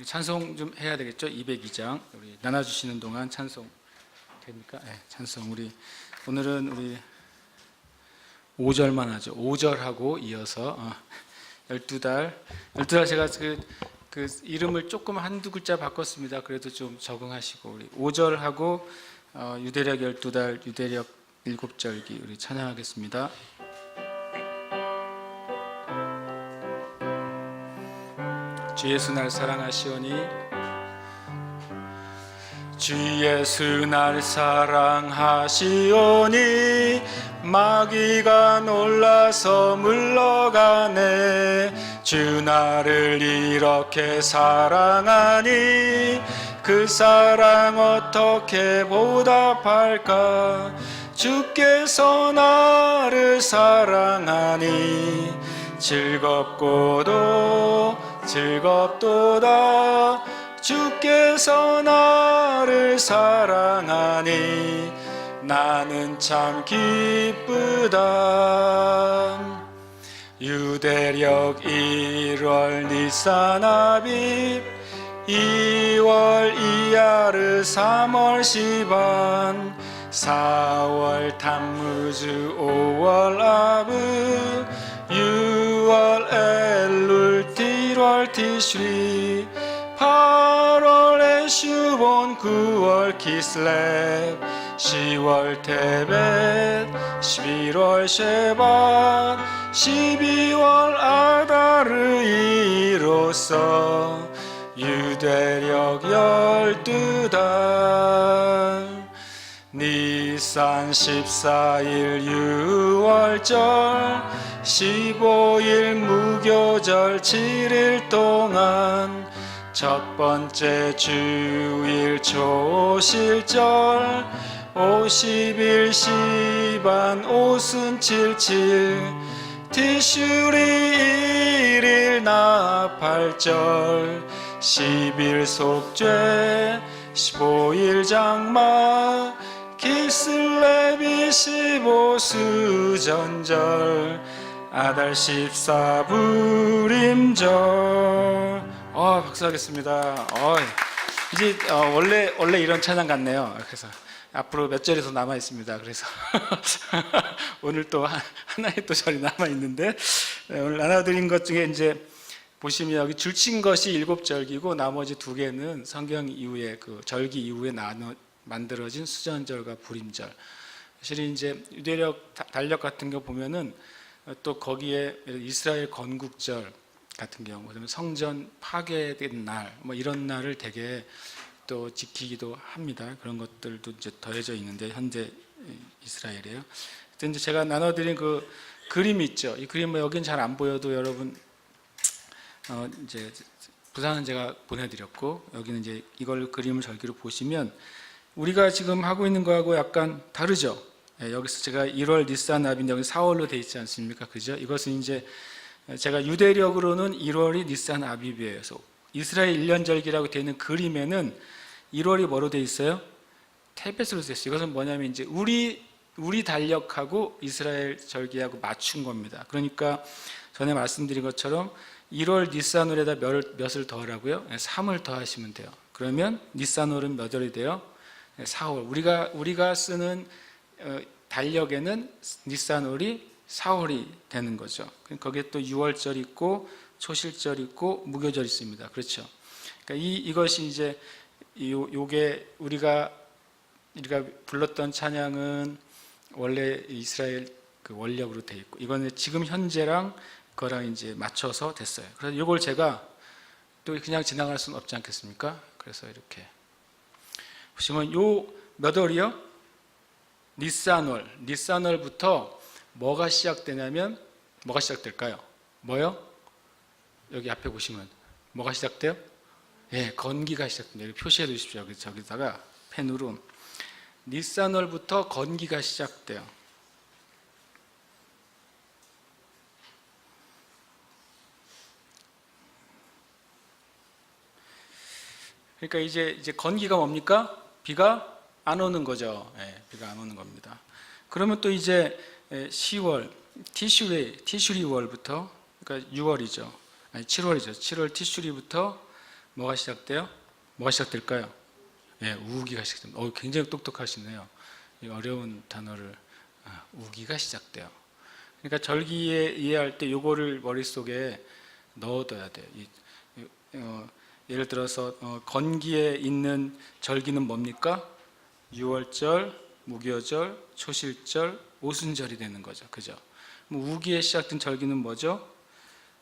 찬송 좀 해야 되겠죠? 202장 우리 나눠주시는 동안 찬송 됩니까? 네, 찬송 오늘은 우리 5절만 하죠. 5절하고 이어서 12달 제가 그 이름을 조금 한두 글자 바꿨습니다. 그래도 좀 적응하시고 우리 5절하고 유대력 12달 유대력 7절기 우리 찬양하겠습니다. 주 예수 날 사랑하시오니 주 예수 날 사랑하시오니 마귀가 놀라서 물러가네. 주 나를 이렇게 사랑하니 그 사랑 어떻게 보답할까. 주께서 나를 사랑하니 즐겁도다. 주께서 나를 사랑하니 나는 참 기쁘다. 유대력 1월 니산 아빕 2월 이야르 3월 시반 4월 담무즈 5월 아브 6월 엘룰 7월 티슈리 8월 에슈본 9월 키슬렙 10월 테벳 11월 셰밧 12월 아다르 이로써 유대력 12달 니산 14일 6월절 15일 무교절 7일 동안 첫 번째 주일 초실절 50일 시반 오순 77 티슈리 1일 나팔절 10일 속죄 15일 장마 키슬레비 15 수전절 아달 14 불임절. 박수하겠습니다. 이제 원래 이런 찬양 같네요. 그래서 앞으로 몇 절이 더 남아 있습니다. 그래서 오늘 또 하나의 또 절이 남아 있는데 오늘 나눠드린 것 중에 이제 보시면 여기 줄친 것이 7절기고 나머지 2개는 성경 이후에 그 절기 이후에 만들어진 수전절과 불임절. 사실 이제 유대력 달력 같은 거 보면은 또 거기에 이스라엘 건국절 같은 경우, 그다음에 성전 파괴된 날, 뭐 이런 날을 되게 또 지키기도 합니다. 그런 것들도 이제 더해져 있는데 현재 이스라엘이에요. 이제 제가 나눠드린 그 그림이 있죠. 이 그림은 여긴 잘 안 보여도 여러분 이제 부산은 제가 보내드렸고 여기는 이제 이걸 그림을 절기로 보시면 우리가 지금 하고 있는 거하고 약간 다르죠. 여기서 제가 1월 니산 아빕 여기 4월로 돼 있지 않습니까? 그죠? 이것은 이제 제가 유대력으로는 1월이 니산 아빕이에요. 그래서 이스라엘 1년절기라고 되어 있는 그림에는 1월이 뭐로 되어 있어요? 테벳으로 되어 있어요. 이것은 뭐냐면 이제 우리 달력하고 이스라엘 절기하고 맞춘 겁니다. 그러니까 전에 말씀드린 것처럼 1월 니산월에다 몇을 더하라고요? 3을 더하시면 돼요. 그러면 니산월은 몇 월이 돼요? 4월. 우리가 쓰는 달력에는 니산월이 4월이 되는 거죠. 거기에 또 6월절 있고 초실절 있고 무교절 있습니다. 그렇죠? 그러니까 이것이 이제 요게 우리가 불렀던 찬양은 원래 이스라엘 그 원력으로 돼 있고 이거는 지금 현재랑 그거랑 이제 맞춰서 됐어요. 그래서 이걸 제가 또 그냥 지나갈 수는 없지 않겠습니까? 그래서 이렇게 보시면 요 몇 월이요? 니산월부터 뭐가 시작되냐면 뭐가 시작될까요? 뭐요? 여기 앞에 보시면 뭐가 시작돼요? 건기가 시작됩니다. 여기 표시해 두십시오. 저기다가 펜으로 니산월부터 건기가 시작돼요. 그러니까 이제 건기가 뭡니까? 비가 안 오는 거죠. 비가 안 오는 겁니다. 그러면 또 이제 10월 티슈리 월부터 그러니까 6월이죠. 아니 7월이죠. 7월 티슈리부터 뭐가 시작돼요? 뭐가 시작될까요? 예, 우기가 시작됩니다. 굉장히 똑똑하시네요. 이 어려운 단어를 우기가 시작돼요. 그러니까 절기에 이해할 때 요거를 머릿속에 넣어둬야 돼요. 예를 들어서 건기에 있는 절기는 뭡니까? 유월절, 무교절, 초실절, 오순절이 되는 거죠. 그죠? 우기에 시작된 절기는 뭐죠?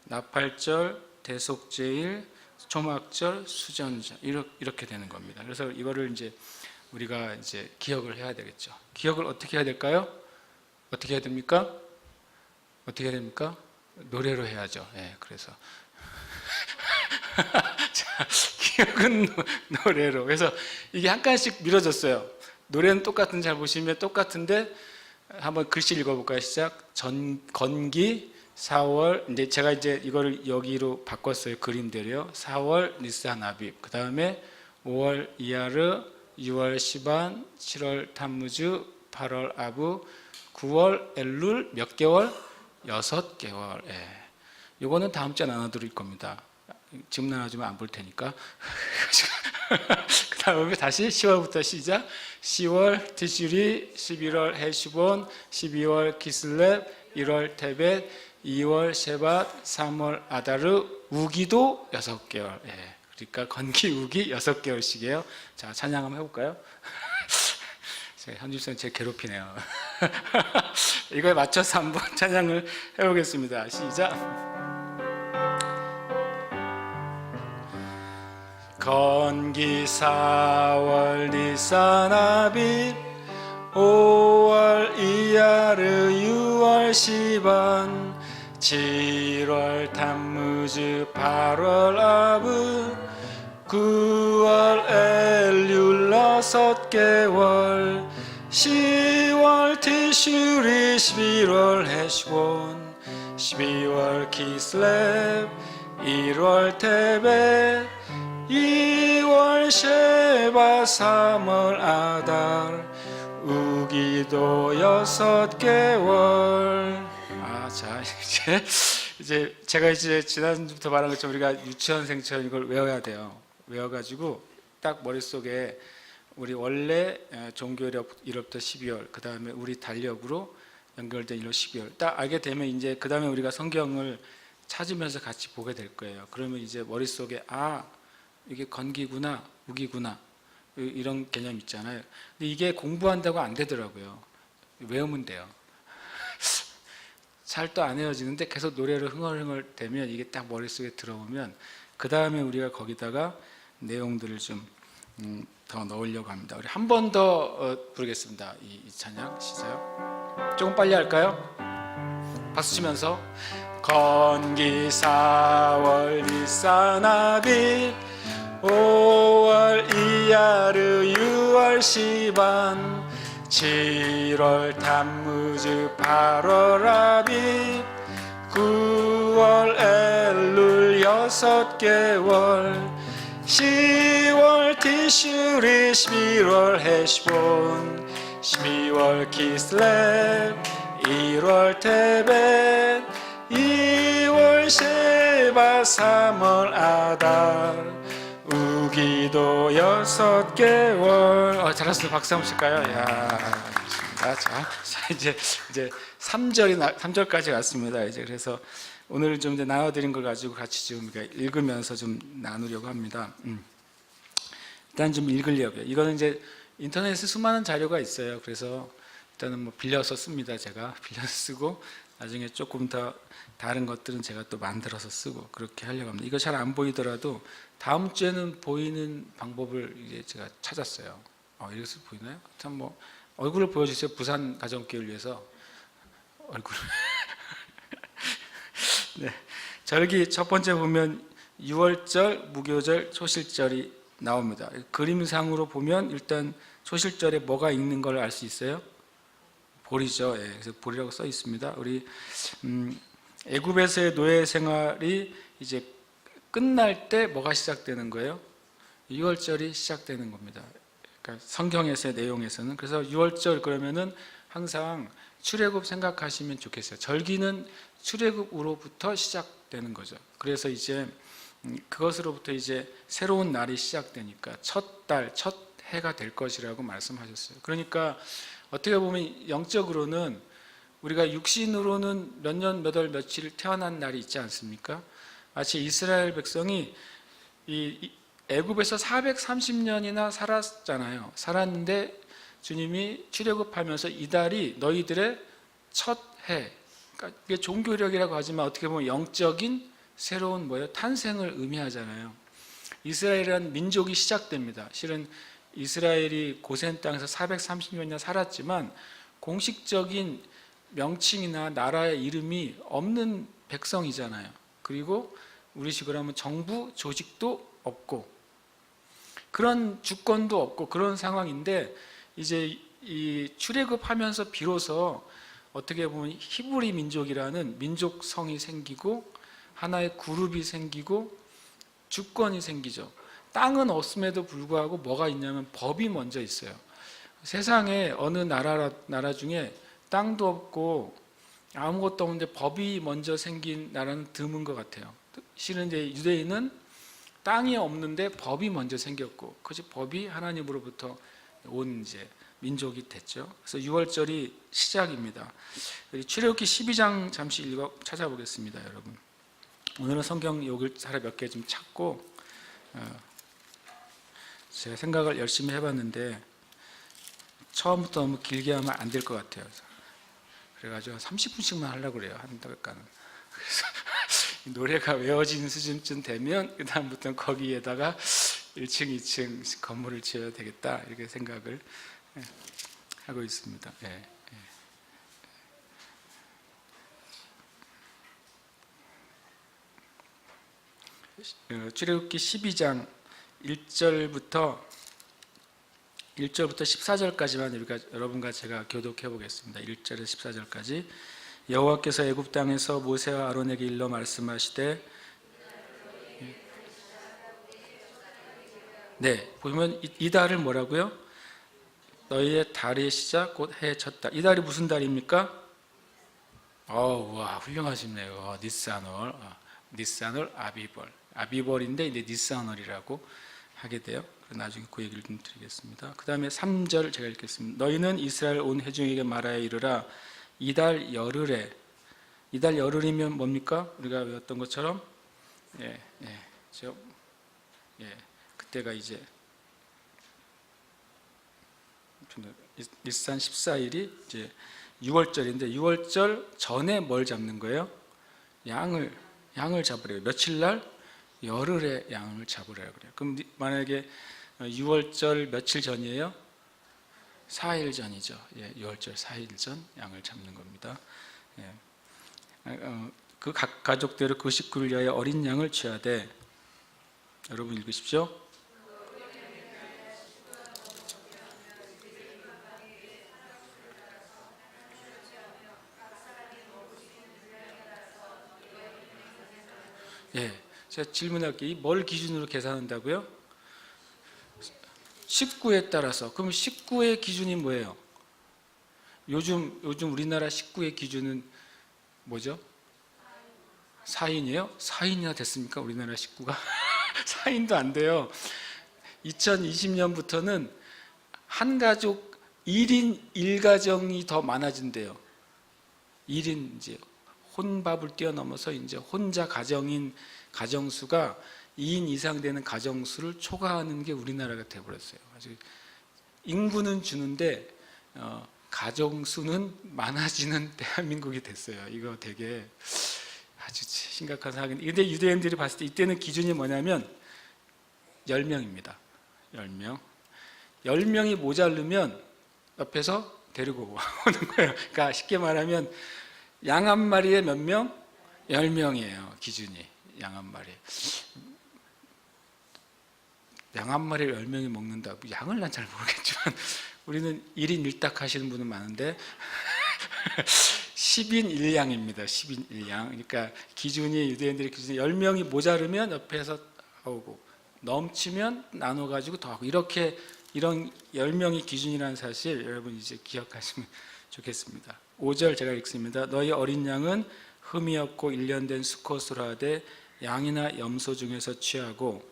나팔절, 대속제일, 초막절, 수전절 이렇게 되는 겁니다. 그래서 이거를 이제 우리가 이제 기억을 해야 되겠죠. 기억을 어떻게 해야 될까요? 어떻게 해야 됩니까? 어떻게 해야 됩니까? 노래로 해야죠. 예, 그래서 자, 기억은 노래로. 그래서 이게 한 칸씩 미뤄졌어요. 노래는 똑같은 잘 보시면 똑같은데 한번 글씨 읽어볼까요? 시작. 건기 4월. 이제 제가 이제 이거를 여기로 바꿨어요. 그림대로요. 4월 니산 아빕. 그 다음에 5월 이야르, 6월 시반, 7월 타무즈, 8월 아부, 9월 엘룰. 몇 개월? 6개월. 예. 요거는 다음 주에 나눠드릴 겁니다. 지금 나눠주면 안 볼 테니까. 그 다음에 다시 10월부터 시작. 10월 티슈리, 11월 헤슈본, 12월 키슬렙, 1월 테벳, 2월 셰밧, 3월 아다르, 우기도 6개월. 예. 그러니까 건기, 우기 6개월씩이에요. 자, 찬양 한번 해볼까요? 현주선 제 괴롭히네요. 이거에 맞춰서 한번 찬양을 해보겠습니다. 시작. 건기 4월 니산 아빕, 5월 이야르, 6월 시반, 7월 타무즈, 8월 아브, 9월 엘률 6개월, 10월 티슈리, 11월 헤슈본, 12월 키슬렙, 1월 테벳, 2월 셰바, 3월 아달, 우기도 6개월. 자, 이제 제가 이제 지난주부터 말한 것처럼 우리가 유치원생처럼 이걸 외워야 돼요. 외워가지고 딱 머릿속에 우리 원래 종교력 1월부터 12월, 그 다음에 우리 달력으로 연결된 1월 12월 딱 알게 되면 이제 그 다음에 우리가 성경을 찾으면서 같이 보게 될 거예요. 그러면 이제 머릿속에 이게 건기구나, 우기구나 이런 개념 있잖아요. 근데 이게 공부한다고 안 되더라고요. 외우면 돼요. 잘 또 안 외워지는데 계속 노래를 흥얼흥얼 대면 이게 딱 머릿속에 들어오면 그 다음에 우리가 거기다가 내용들을 좀 더 넣으려고 합니다. 우리 한 번 더 부르겠습니다. 이 찬양 시작. 조금 빨리 할까요? 박수 치면서 건기 4월 니산 아빕, 5월 이야르, 6월 시반, 7월 타무즈, 8월 아빕, 9월 엘룰 6개월, 10월 티슈리, 11월 헤슈본, 12월 키슬렙, 1월 테벳, 2월 셰바, 3월 아달, 우기도 6개월. 잘하셨어요. 박수 한번 칠까요? 야, 자, 이제 3절까지 왔습니다. 이제 그래서 오늘 좀 이제 나눠드린 걸 가지고 같이 좀 읽으면서 좀 나누려고 합니다. 일단 좀 읽으려고요. 이거는 이제 인터넷에 수많은 자료가 있어요. 그래서 일단은 뭐 빌려서 씁니다. 제가 빌려서 쓰고 나중에 조금 더 다른 것들은 제가 또 만들어서 쓰고 그렇게 하려고 합니다. 이거 잘 안 보이더라도 다음 주에는 보이는 방법을 이제 제가 찾았어요. 이것을 보이나요? 참 뭐 얼굴을 보여주세요. 부산 가정교회를 위해서 얼굴을. 네. 절기 첫 번째 보면 6월절, 무교절, 초실절이 나옵니다. 그림상으로 보면 일단 초실절에 뭐가 있는 걸 알 수 있어요? 보리죠. 예, 그래서 보리라고 써 있습니다. 우리 애굽에서의 노예 생활이 이제 끝날 때 뭐가 시작되는 거예요? 6월절이 시작되는 겁니다. 그러니까 성경에서의 내용에서는. 그래서 6월절 그러면은 항상 출애굽 생각하시면 좋겠어요. 절기는 출애굽으로부터 시작되는 거죠. 그래서 이제 그것으로부터 이제 새로운 날이 시작되니까 첫 달, 첫 해가 될 것이라고 말씀하셨어요. 그러니까 어떻게 보면 영적으로는 우리가 육신으로는 몇 년, 몇 월, 며칠 태어난 날이 있지 않습니까? 마치 이스라엘 백성이 이 애굽에서 430년이나 살았잖아요. 살았는데 주님이 출애굽하면서 이 달이 너희들의 첫 해, 그러니까 이게 종교력이라고 하지만 어떻게 보면 영적인 새로운 탄생을 의미하잖아요. 이스라엘이라는 민족이 시작됩니다. 실은 이스라엘이 고센 땅에서 430년이나 살았지만 공식적인 명칭이나 나라의 이름이 없는 백성이잖아요. 그리고 우리식으로 하면 정부 조직도 없고 그런 주권도 없고 그런 상황인데 이제 이 출애굽하면서 비로소 어떻게 보면 히브리 민족이라는 민족성이 생기고 하나의 그룹이 생기고 주권이 생기죠. 땅은 없음에도 불구하고 뭐가 있냐면 법이 먼저 있어요. 세상에 어느 나라 중에 땅도 없고 아무것도 없는데 법이 먼저 생긴 나라는 드문 것 같아요. 실은 이제 유대인은 땅이 없는데 법이 먼저 생겼고, 그것이 법이 하나님으로부터 온 이제 민족이 됐죠. 그래서 6월절이 시작입니다. 출애굽기 12장 잠시 찾아보겠습니다, 여러분. 오늘은 성경 욕을 몇 개 좀 찾고 제가 생각을 열심히 해봤는데 처음부터 너무 길게 하면 안 될 것 같아요. 그래가지고 30분씩만 하려고 그래요, 한 달간은. 그래서 노래가 외워진 수준쯤 되면 그 다음부터는 거기에다가 1층, 2층 건물을 지어야 되겠다 이렇게 생각을 하고 있습니다. 출애굽기 12장 1절부터 14절까지만 여러분과 제가 교독해 보겠습니다. 1절에서 14절까지. 여호와께서 애굽 땅에서 모세와 아론에게 일러 말씀하시되, 보면 이 달을 뭐라고요? 너희의 달의 시작 곧 해의 첫 달. 이 달이 무슨 달입니까? 와, 훌륭하시네요. 니산월 아비벌인데 이제 니산월이라고 하게 돼요. 나중에 그 얘기를 좀 드리겠습니다. 그 다음에 3절 제가 읽겠습니다. 너희는 이스라엘 온 회중에게 말하여 이르라. 이달 열흘에, 이달 열흘이면 뭡니까? 우리가 외웠던 것처럼 그때가 이제 니산 14일이 이제 6월절인데 6월절 전에 뭘 잡는 거예요? 양을 잡으래요. 며칠 날? 열흘에 양을 잡으래요. 그럼 만약에 6월절 며칠 전이에요? 4일 전이죠. 6월절 4일 전 양을 잡는 겁니다. 그 각 가족대로 그 식구를 위하여 어린 양을 취하되, 여러분 읽으십시오. 제가 질문할게요. 뭘 기준으로 계산한다고요? 식구에 따라서. 그럼 식구의 기준이 뭐예요? 요즘 우리나라 식구의 기준은 뭐죠? 4인이에요? 4인이나 됐습니까? 우리나라 식구가? 4인도 안 돼요. 2020년부터는 한 가족 1인 1가정이 더 많아진대요. 1인 이제 혼밥을 뛰어넘어서 이제 혼자 가정인 가정수가 2인 이상 되는 가정수를 초과하는 게 우리나라가 돼버렸어요. 아주 인구는 주는데 가정수는 많아지는 대한민국이 됐어요. 이거 되게 아주 심각한 사항인데, 근데 유대인들이 봤을 때 이때는 기준이 뭐냐면 10명입니다. 10명. 10명이 모자르면 옆에서 데리고 오는 거예요. 그러니까 쉽게 말하면 양 한 마리에 몇 명? 10명이에요. 기준이. 양 한 마리. 양 한 마리를 10명이 먹는다. 양을 난 잘 모르겠지만 우리는 1인 1닭 하시는 분은 많은데 10인 1양입니다. 10인 1양. 그러니까 기준이, 유대인들의 기준이 10명이 모자르면 옆에서 오고 넘치면 나눠가지고 더 하고, 이런 10명이 기준이라는 사실 여러분 이제 기억하시면 좋겠습니다. 5절 제가 읽습니다. 너희 어린 양은 흠이 없고 1년 된 수컷으로 하되 양이나 염소 중에서 취하고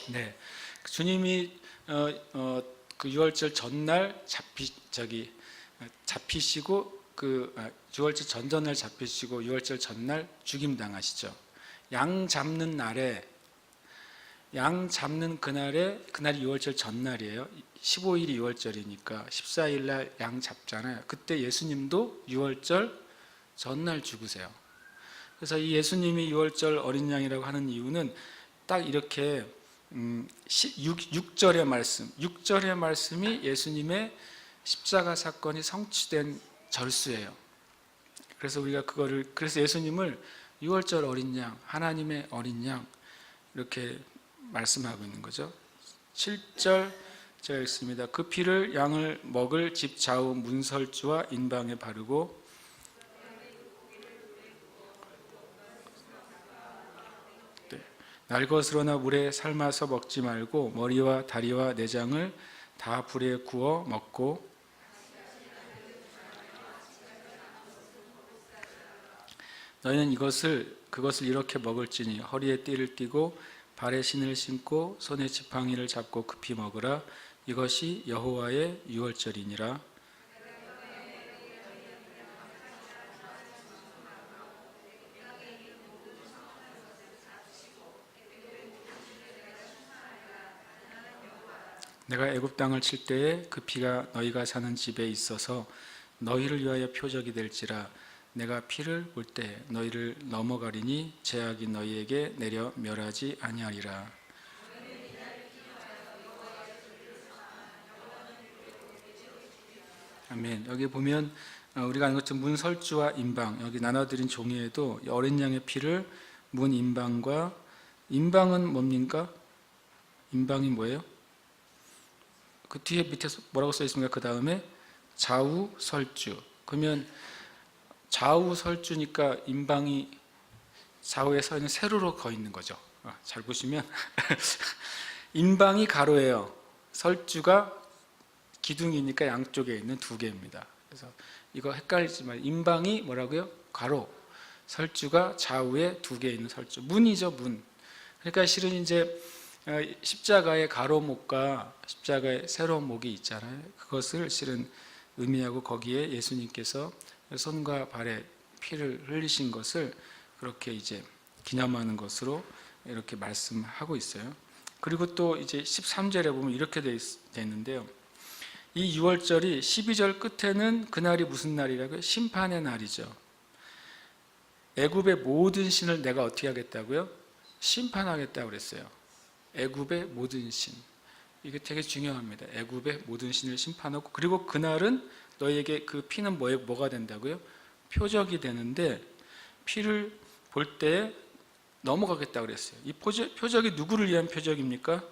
네, 주님이 그 유월절 전날 잡히시고 유월절 전전날 잡히시고 유월절 전날 죽임 당하시죠. 양 잡는 그날이 유월절 전날이에요. 15일이 유월절이니까 14일 날 양 잡잖아요. 그때 예수님도 유월절 전날 죽으세요. 그래서 이 예수님이 유월절 어린 양이라고 하는 이유는 딱 이렇게 6절의 말씀이 예수님의 십자가 사건이 성취된 절수예요. 그래서 우리가 그래서 예수님을 유월절 어린 양, 하나님의 어린 양 이렇게 말씀하고 있는 거죠. 7절 제가 읽습니다. 그 피를 양을 먹을 집 좌우 문설주와 인방에 바르고 날것으로나 물에 삶아서 먹지 말고 머리와 다리와 내장을 다 불에 구워 먹고 너희는 그것을 이렇게 먹을지니 허리에 띠를 띠고 발에 신을 신고 손에 지팡이를 잡고 급히 먹으라. 이것이 여호와의 유월절이니라. 내가 애굽 땅을 칠 때에 그 피가 너희가 사는 집에 있어서 너희를 위하여 표적이 될지라. 내가 피를 볼 때 너희를 넘어가리니 제약이 너희에게 내려 멸하지 아니하리라. 아멘. 여기 보면 우리가 아는 것처럼 문설주와 인방, 여기 나눠드린 종이에도 어린 양의 피를 문 인방과, 인방은 뭡니까? 인방이 뭐예요? 그 뒤에 밑에 뭐라고 써 있습니까? 그 다음에 좌우 설주. 그러면 좌우 설주니까 인방이 좌우에 서 있는 세로로 거 있는 거죠. 잘 보시면 인방이 가로예요. 설주가 기둥이니까 양쪽에 있는 두 개입니다. 그래서 이거 헷갈리지만 인방이 뭐라고요? 가로. 설주가 좌우에 두 개 있는 설주. 문이죠, 문. 그러니까 실은 이제 십자가의 가로목과 십자가의 세로목이 있잖아요. 그것을 실은 의미하고 거기에 예수님께서 손과 발에 피를 흘리신 것을 그렇게 이제 기념하는 것으로 이렇게 말씀하고 있어요. 그리고 또 이제 13절에 보면 이렇게 되어 있는데요. 이 유월절이 12절 끝에는 그날이 무슨 날이라고요? 심판의 날이죠. 애굽의 모든 신을 내가 어떻게 하겠다고요? 심판하겠다고 그랬어요. 애굽의 모든 신. 이게 되게 중요합니다. 애굽의 모든 신을 심판하고, 그리고 그날은 너희에게 그 피는 뭐가 된다고요? 표적이 되는데, 피를 볼 때 넘어가겠다고 그랬어요. 이 표적이 누구를 위한 표적입니까?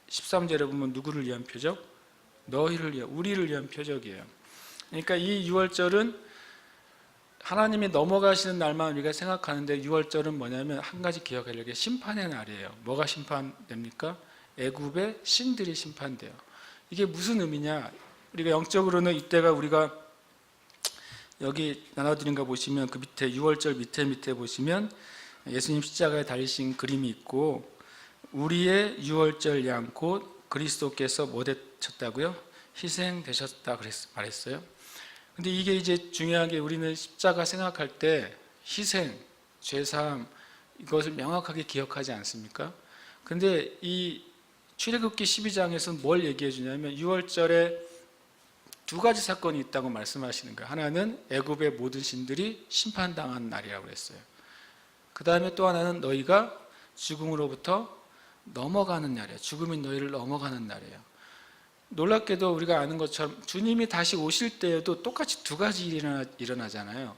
13절에 보면 누구를 위한 표적? 너희를 위한, 우리를 위한 표적이에요. 그러니까 이 유월절은 하나님이 넘어가시는 날만 우리가 생각하는데, 유월절은 뭐냐면 한 가지 기억하려고 게 심판의 날이에요. 뭐가 심판됩니까? 애굽의 신들이 심판돼요. 이게 무슨 의미냐? 우리가 영적으로는 이때가 우리가 여기 나눠드린 거 보시면 그 밑에 유월절 밑에 보시면 예수님 십자가에 달리신 그림이 있고, 우리의 유월절 양 곧 그리스도께서 뭐 되셨다고요? 희생되셨다 말했어요. 근데 이게 이제 중요한 게, 우리는 십자가 생각할 때 희생, 죄사함 이것을 명확하게 기억하지 않습니까? 근데 이 출애굽기 12장에서는 뭘 얘기해 주냐면 유월절에 두 가지 사건이 있다고 말씀하시는 거예요. 하나는 애굽의 모든 신들이 심판당한 날이라고 그랬어요. 그 다음에 또 하나는 너희가 죽음으로부터 넘어가는 날이에요. 죽음이 너희를 넘어가는 날이에요. 놀랍게도 우리가 아는 것처럼 주님이 다시 오실 때에도 똑같이 두 가지 일이 일어나잖아요.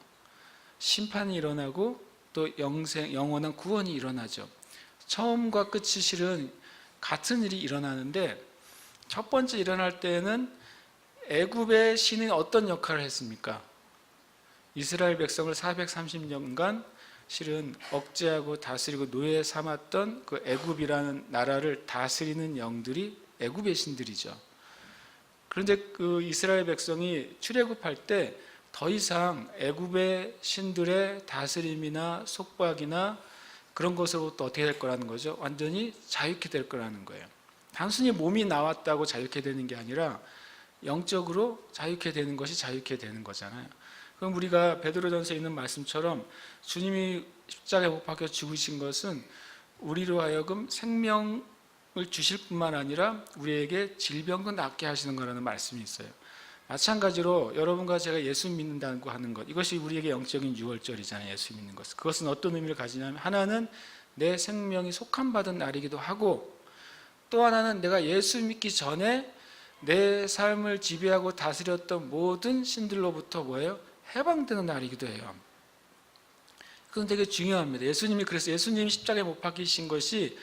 심판이 일어나고 또 영원한 구원이 일어나죠. 처음과 끝이 실은 같은 일이 일어나는데, 첫 번째 일어날 때에는 애굽의 신이 어떤 역할을 했습니까? 이스라엘 백성을 430년간 실은 억제하고 다스리고 노예 삼았던 그 애굽이라는 나라를 다스리는 영들이 애굽의 신들이죠. 그런데 그 이스라엘 백성이 출애굽할 때 더 이상 애굽의 신들의 다스림이나 속박이나 그런 것으로부터 어떻게 될 거라는 거죠? 완전히 자유케 될 거라는 거예요. 단순히 몸이 나왔다고 자유케 되는 게 아니라 영적으로 자유케 되는 것이 자유케 되는 거잖아요. 그럼 우리가 베드로전서에 있는 말씀처럼 주님이 십자가에 못 박혀 죽으신 것은 우리로 하여금 생명을 주실 뿐만 아니라 우리에게 질병도 낫게 하시는 거라는 말씀이 있어요. 마찬가지로 여러분과 제가 예수 믿는다고 하는 것, 이것이 우리에게 영적인 유월절이잖아요. 예수 믿는 것. 그것은 어떤 의미를 가지냐면, 하나는 내 생명이 속함받은 날이기도 하고, 또 하나는 내가 예수 믿기 전에 내 삶을 지배하고 다스렸던 모든 신들로부터 뭐예요? 해방되는 날이기도 해요. 그건 되게 중요합니다. 그래서 예수님이 십자가에 못 박히신 것이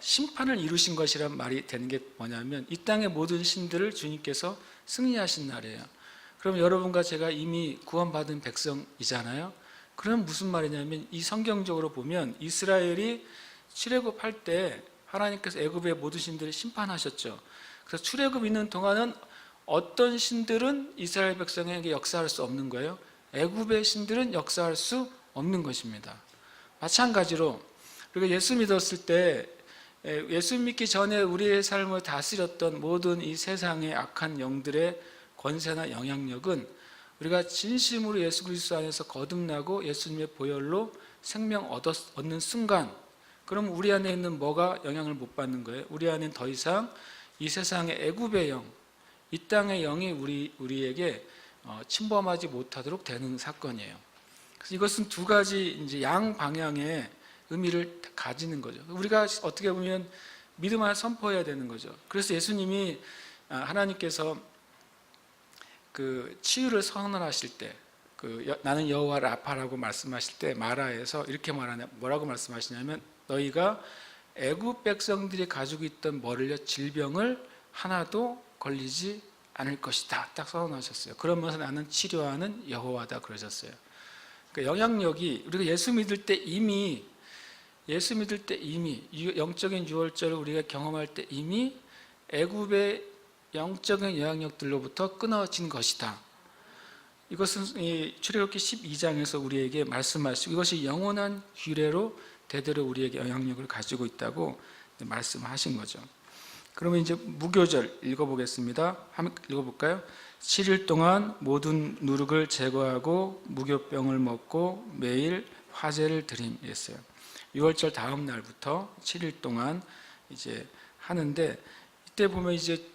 심판을 이루신 것이란 말이 되는 게 뭐냐면, 이 땅의 모든 신들을 주님께서 승리하신 날이에요. 그럼 여러분과 제가 이미 구원받은 백성이잖아요. 그럼 무슨 말이냐면, 이 성경적으로 보면 이스라엘이 출애굽할 때 하나님께서 애굽의 모든 신들을 심판하셨죠. 그래서 출애굽 있는 동안은 어떤 신들은 이스라엘 백성에게 역사할 수 없는 거예요. 애굽의 신들은 역사할 수 없는 것입니다. 마찬가지로 우리가 예수 믿었을 때, 예수 믿기 전에 우리의 삶을 다스렸던 모든 이 세상의 악한 영들의 권세나 영향력은 우리가 진심으로 예수 그리스도 안에서 거듭나고 예수님의 보혈로 생명 얻는 순간, 그럼 우리 안에 있는 뭐가 영향을 못 받는 거예요? 우리 안에는 더 이상 이 세상의 애굽의 영, 이 땅의 영이 우리에게 침범하지 못하도록 되는 사건이에요. 그래서 이것은 두 가지 이제 양방향의 의미를 가지는 거죠. 우리가 어떻게 보면 믿음 안에 선포해야 되는 거죠. 그래서 예수님이 하나님께서 그 치유를 선언하실 때, 나는 여호와 라파라고 말씀하실 때 마라에서 이렇게 뭐라고 말씀하시냐면, 너희가 애굽 백성들이 가지고 있던 질병을 하나도 걸리지 않을 것이다, 딱 선언하셨어요. 그러면서 나는 치료하는 여호와다 그러셨어요. 그러니까 영향력이, 우리가 예수 믿을 때 이미 영적인 유월절을 우리가 경험할 때 이미 애굽의 영적인 영향력들로부터 끊어진 것이다. 이것은 출애굽기 12장에서 우리에게 말씀하시고, 이것이 영원한 규례로 대대로 우리에게 영향력을 가지고 있다고 말씀하신 거죠. 그러면 이제 무교절 읽어보겠습니다. 한번 읽어볼까요? 7일 동안 모든 누룩을 제거하고 무교병을 먹고 매일 화제를 드림이었어요. 6월절 다음 날부터 7일 동안 이제 하는데, 이때 보면 이제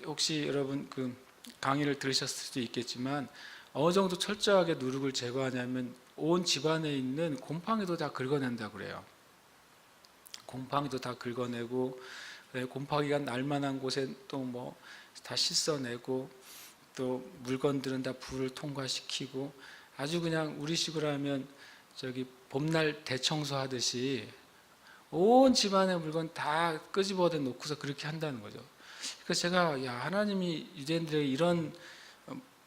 혹시 여러분 그 강의를 들으셨을 수도 있겠지만, 어느 정도 철저하게 누룩을 제거하냐면 온 집안에 있는 곰팡이도 다 긁어낸다고 그래요. 곰팡이도 다 긁어내고, 곰팡이가 날만한 곳에 또 뭐 다 씻어내고, 또 물건들은 다 불을 통과시키고, 아주 그냥 우리식으로 하면 봄날 대청소하듯이 온 집안의 물건 다 끄집어내 놓고서 그렇게 한다는 거죠. 그래서 제가 하나님이 유대인들에게 이런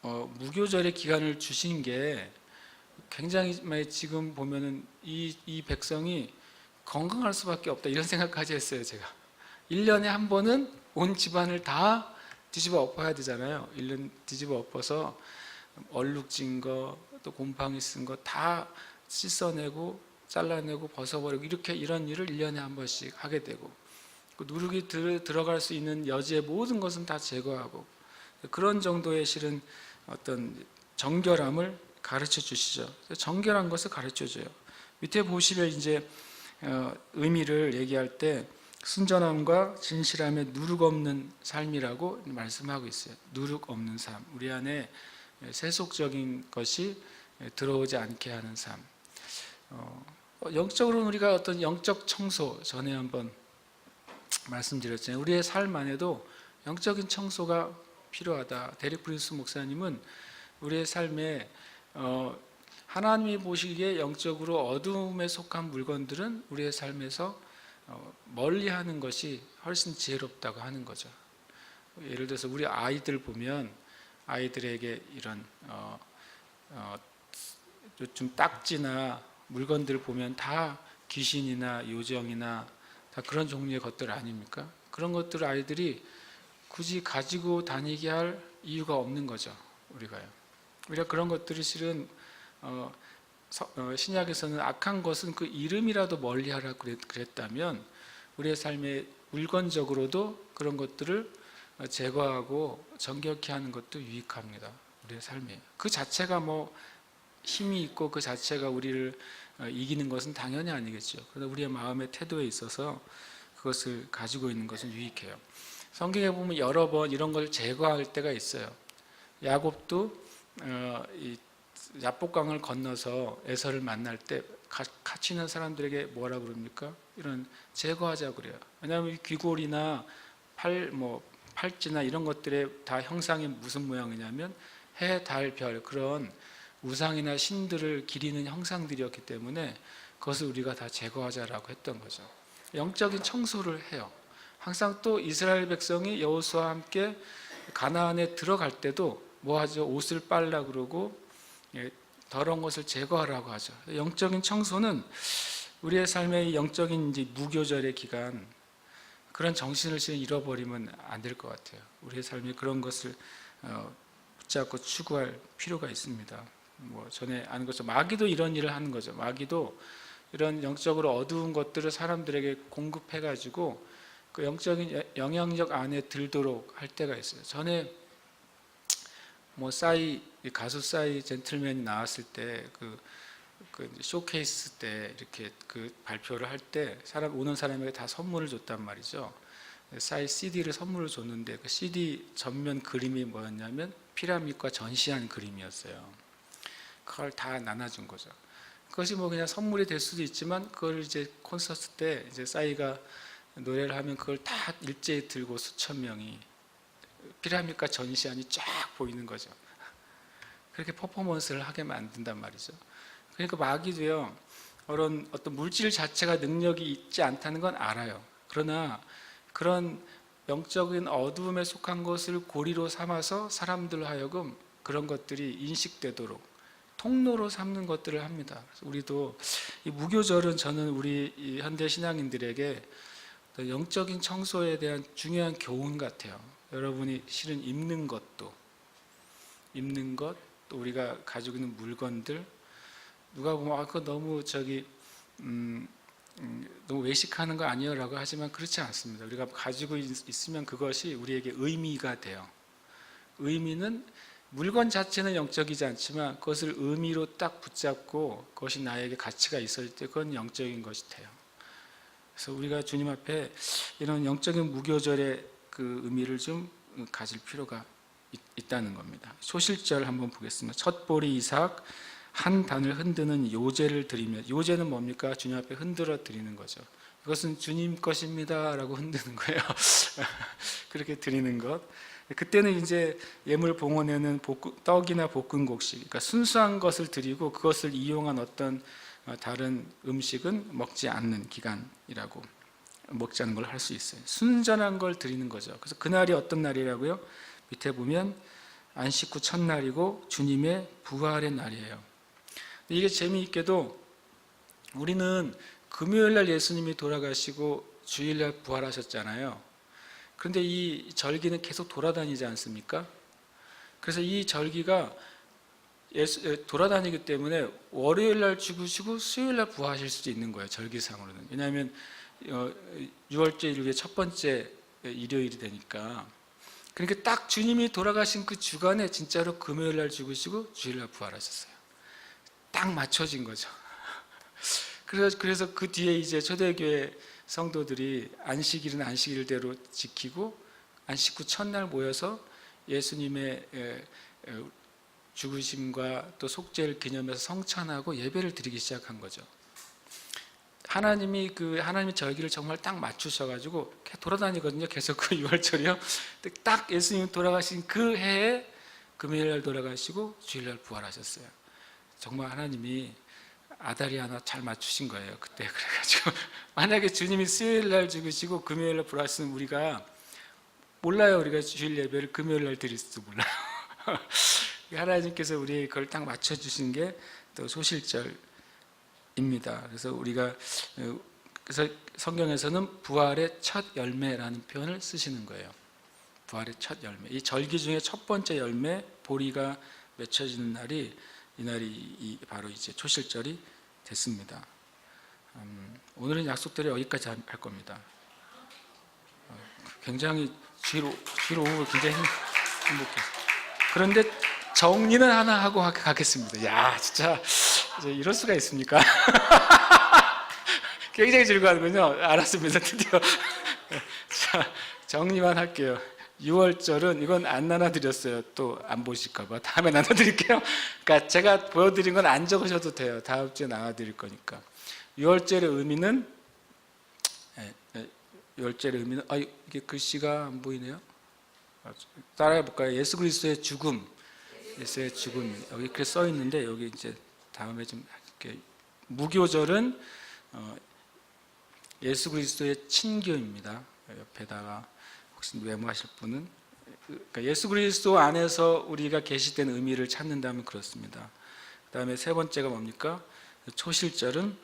무교절의 기간을 주신 게 굉장히 지금 보면은 이 백성이 건강할 수밖에 없다, 이런 생각까지 했어요. 제가 1년에 한 번은 온 집안을 다 뒤집어 엎어야 되잖아요. 1년 뒤집어 엎어서 얼룩진 거, 또 곰팡이 쓴 거 다 씻어내고 잘라내고 벗어버리고, 이런 일을 1년에 한 번씩 하게 되고, 누룩이 들어갈 수 있는 여지의 모든 것은 다 제거하고, 그런 정도의 실은 어떤 정결함을 가르쳐 주시죠. 정결한 것을 가르쳐 줘요. 밑에 보시면 이제 의미를 얘기할 때 순전함과 진실함에 누룩 없는 삶이라고 말씀하고 있어요. 누룩 없는 삶, 우리 안에 세속적인 것이 들어오지 않게 하는 삶. 영적으로는 우리가 어떤 영적 청소, 전에 한번 말씀드렸잖아요. 우리의 삶 안에도 영적인 청소가 필요하다. 데릭 프린스 목사님은 우리의 삶에 하나님이 보시기에 영적으로 어둠에 속한 물건들은 우리의 삶에서 멀리하는 것이 훨씬 지혜롭다고 하는 거죠. 예를 들어서 우리 아이들 보면, 아이들에게 이런 좀 딱지나 물건들을 보면 다 귀신이나 요정이나 다 그런 종류의 것들 아닙니까? 그런 것들을 아이들이 굳이 가지고 다니게 할 이유가 없는 거죠. 우리가 그런 것들이 실은 신약에서는 악한 것은 그 이름이라도 멀리하라 그랬다면 우리의 삶에 물건적으로도 그런 것들을 제거하고 정결케 하는 것도 유익합니다. 우리의 삶에 그 자체가 뭐 힘이 있고 그 자체가 우리를 이기는 것은 당연히 아니겠죠. 그러나 우리의 마음의 태도에 있어서 그것을 가지고 있는 것은 유익해요. 성경에 보면 여러 번 이런 걸 제거할 때가 있어요. 야곱도 이 야복강을 건너서 에서를 만날 때 같이 있는 사람들에게 뭐라 그럽니까? 이런 제거하자 그래요. 왜냐하면 귀골이나 팔찌나 이런 것들의 다 형상이 무슨 모양이냐면 해, 달, 별 그런 우상이나 신들을 기리는 형상들이었기 때문에 그것을 우리가 다 제거하자라고 했던 거죠. 영적인 청소를 해요. 항상 또 이스라엘 백성이 여호수아와 함께 가나안에 들어갈 때도 뭐 하죠? 옷을 빨라 그러고 더러운 것을 제거하라고 하죠. 영적인 청소는 우리의 삶의 영적인 이제 무교절의 기간, 그런 정신을 잃어버리면 안 될 것 같아요. 우리의 삶에 그런 것을 붙잡고 추구할 필요가 있습니다. 뭐 전에 아는 것처럼 마귀도 이런 일을 하는 거죠. 마귀도 이런 영적으로 어두운 것들을 사람들에게 공급해가지고 그 영적인 영향력 안에 들도록 할 때가 있어요. 전에 뭐 가수 싸이 젠틀맨이 나왔을 때 그 쇼케이스 때 이렇게 그 발표를 할 때 오는 사람에게 다 선물을 줬단 말이죠. 싸이 CD를 선물을 줬는데 그 CD 전면 그림이 뭐였냐면 피라밋과 전시한 그림이었어요. 그걸 다 나눠준 거죠. 그것이 뭐 그냥 선물이 될 수도 있지만 그걸 이제 콘서트 때 이제 싸이가 노래를 하면 그걸 다 일제히 들고 수천 명이 피라밋과 전시안이 쫙 보이는 거죠. 그렇게 퍼포먼스를 하게 만든단 말이죠. 그러니까 마귀도요, 어떤 물질 자체가 능력이 있지 않다는 건 알아요. 그러나 그런 영적인 어두움에 속한 것을 고리로 삼아서 사람들 하여금 그런 것들이 인식되도록 통로로 삼는 것들을 합니다. 그래서 우리도 이 무교절은 저는 우리 이 현대 신앙인들에게 영적인 청소에 대한 중요한 교훈 같아요. 여러분이 실은 입는 것, 또 우리가 가지고 있는 물건들, 누가 보면 그거 너무 너무 외식하는 거 아니에요? 라고 하지만 그렇지 않습니다. 우리가 가지고 있으면 그것이 우리에게 의미가 돼요. 의미는 물건 자체는 영적이지 않지만 그것을 의미로 딱 붙잡고 그것이 나에게 가치가 있을 때 그건 영적인 것이 돼요. 그래서 우리가 주님 앞에 이런 영적인 무교절의 그 의미를 좀 가질 필요가 있다는 겁니다. 소실절 한번 보겠습니다. 첫 보리 이삭 한 단을 흔드는 요제를 드리며, 요제는 뭡니까? 주님 앞에 흔들어 드리는 거죠. 이것은 주님 것입니다 라고 흔드는 거예요. 그렇게 드리는 것. 그때는 이제 예물 봉헌에는 떡이나 볶은 곡식, 그러니까 순수한 것을 드리고 그것을 이용한 어떤 다른 음식은 먹지 않는 기간이라고, 먹지 않는 걸 할 수 있어요. 순전한 걸 드리는 거죠. 그래서 그날이 어떤 날이라고요? 밑에 보면 안식 후 첫날이고 주님의 부활의 날이에요. 이게 재미있게도 우리는 금요일날 예수님이 돌아가시고 주일날 부활하셨잖아요. 그런데 이 절기는 계속 돌아다니지 않습니까? 그래서 이 절기가 돌아다니기 때문에 월요일날 죽으시고 수요일날 부활하실 수도 있는 거예요. 절기상으로는. 왜냐하면 6월째 일요일의 첫 번째 일요일이 되니까. 그러니까 딱 주님이 돌아가신 그 주간에 진짜로 금요일날 죽으시고 주일날 부활하셨어요. 딱 맞춰진 거죠. 그래서 그 뒤에 이제 초대교회 성도들이 안식일은 안식일대로 지키고 안식 후 첫날 모여서 예수님의 죽으심과 또 속죄를 기념해서 성찬하고 예배를 드리기 시작한 거죠. 하나님이 절기를 정말 딱 맞추셔가지고 돌아다니거든요. 계속 그 6월절이요. 딱 예수님 돌아가신 그 해에 금요일날 돌아가시고 주일날 부활하셨어요. 정말 하나님이 아다리 하나 잘 맞추신 거예요. 그때 그래가지고 만약에 주님이 수요일날 죽으시고 금요일날 부활하시면 우리가 몰라요. 우리가 주일 예배를 금요일날 드릴지도 몰라요. 하나님께서 우리에게 그걸 딱 맞춰주신 게 또 소실절입니다. 그래서 성경에서는 부활의 첫 열매라는 표현을 쓰시는 거예요. 부활의 첫 열매. 이 절기 중에 첫 번째 열매 보리가 맺혀지는 날이 이 날이 바로 이제 초실절이 됐습니다. 오늘은 약속대로 여기까지 할 겁니다. 굉장히 뒤로 오고 굉장히 행복해요. 그런데 정리는 하나 하고 가겠습니다. 야, 진짜 이럴 수가 있습니까? 굉장히 즐거워하는군요. 알았습니다. 드디어. 자, 정리만 할게요. 6월절은 이건 안 나눠드렸어요. 또 안 보실까봐 다음에 나눠드릴게요. 그러니까 제가 보여드린 건 안 적으셔도 돼요. 다음 주에 나눠드릴 거니까. 6월절의 의미는 6월절의 의미는 이게 글씨가 안 보이네요. 따라해 볼까요? 예수 그리스도의 죽음, 예수의 죽음 여기 그렇게 써 있는데 여기 이제 다음에 좀 이렇게 무교절은 예수 그리스도의 친교입니다. 옆에다가 혹시 메모하실 분은 그러니까 예수 그리스도 안에서 우리가 계시된 의미를 찾는다면 그렇습니다. 그 다음에 세 번째가 뭡니까? 초실절은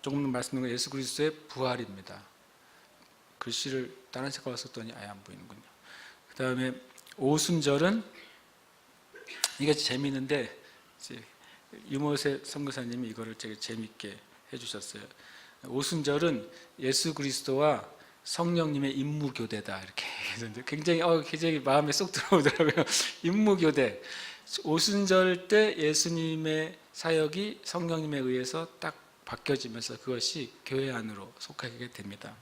조금 더 말씀드린 예수 그리스도의 부활입니다. 글씨를 다른 색깔로 썼더니 아예 안 보이는군요. 그 다음에 오순절은 이게 재미있는데 유모세 선교사님이 이거를 되게 재미있게 해주셨어요. 오순절은 예수 그리스도와 성령님의 임무교대다 이렇게 했는데 굉장히 마음에 쏙 들어오더라고요. 임무교대. 오순절 때 예수님의 사역이 성령님에 의해서 딱 바뀌어지면서 그것이 교회 안으로 속하게 됩니다.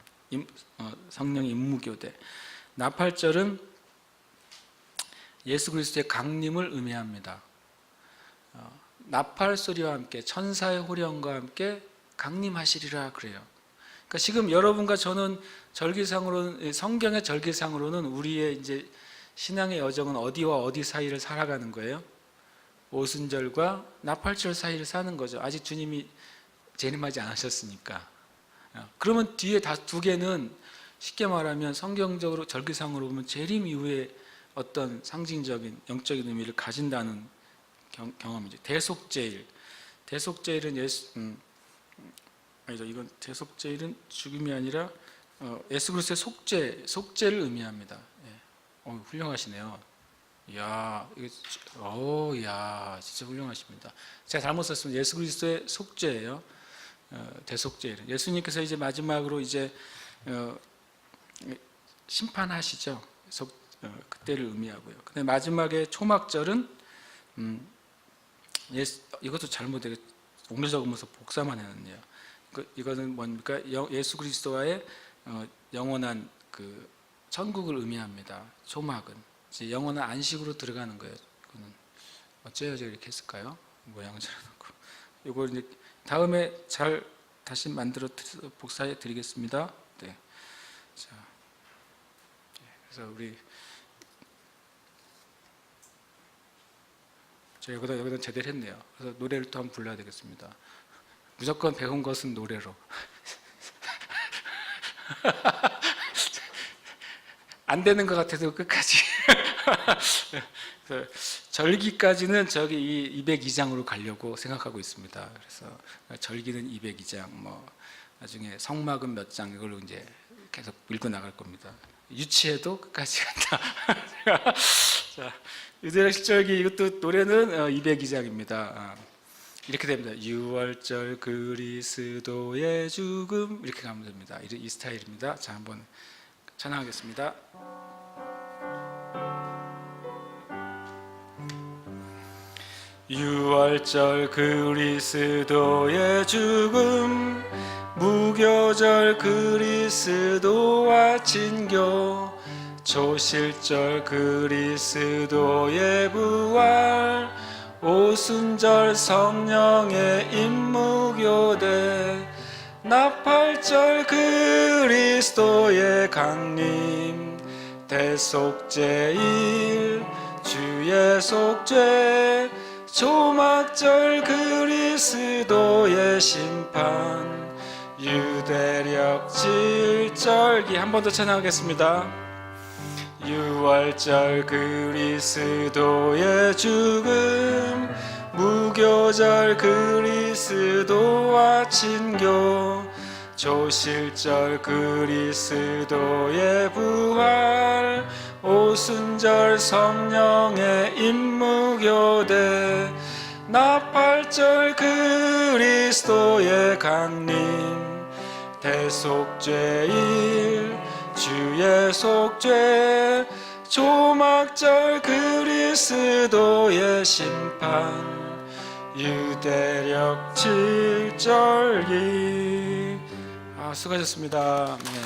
성령 임무교대. 나팔절은 예수 그리스도의 강림을 의미합니다. 나팔 소리와 함께 천사의 호령과 함께 강림하시리라 그래요. 그러니까 지금 여러분과 저는 절기상으로는 성경의 절기상으로는 우리의 이제 신앙의 여정은 어디와 어디 사이를 살아가는 거예요? 오순절과 나팔절 사이를 사는 거죠. 아직 주님이 재림하지 않으셨으니까. 그러면 뒤에 두 개는 쉽게 말하면 성경적으로 절기상으로 보면 재림 이후에 어떤 상징적인 영적인 의미를 가진다는 경험이죠. 대속죄일. 대속죄일은 아니죠. 이건 대속죄일은 죽음이 아니라 예수 그리스도의 속죄를 의미합니다. 예. 훌륭하시네요. 이야, 진짜 훌륭하십니다. 제가 잘못 썼으면 예수 그리스도의 속죄예요. 대속죄일은 예수님께서 이제 마지막으로 이제 심판하시죠. 그때를 의미하고요. 근데 마지막에 초막절은 이것도 잘못되게 옥류 적으면서 복사만 해놨네요. 이거는 뭡니까? 예수 그리스도와의 영원한 그 천국을 의미합니다. 초막은 이제 영원한 안식으로 들어가는 거예요. 그거는 어째요 이렇게 했을까요? 모양처럼 놓고 이걸 이제 다음에 잘 다시 만들어 복사해 드리겠습니다. 네. 자, 그래서 우리 제가 여기다 제대로 했네요. 그래서 노래를 또 한번 불러야 되겠습니다. 무조건 배운 것은 노래로. 안 되는 것 같아도 끝까지. 절기까지는 저기 202장으로 가려고 생각하고 있습니다. 그래서 절기는 202장, 나중에 성막은 몇 장 이걸로 이제 계속 읽고 나갈 겁니다. 유치해도 끝까지 간다. 자, 유대력 실절기 이것도 노래는 202장입니다. 이렇게 됩니다. 6월절 그리스도의 죽음 이렇게 가면 됩니다. 이 스타일입니다. 자, 한번 찬양하겠습니다. 유월절 그리스도의 죽음 무교절 그리스도와 친교 초실절 그리스도의 부활 오순절 성령의 임무교대 나팔절 그리스도의 강림 대속죄일 주의 속죄 초막절 그리스도의 심판 유대력 질절기 한 번 더 찬양하겠습니다. 6월절 그리스도의 죽음 무교절 그리스도와 친교 초실절 그리스도의 부활 오순절 성령의 임무교대 나팔절 그리스도의 강림 대속죄일 주의 속죄 조막절 그리스도의 심판 유대력 7절기 수고하셨습니다. 네.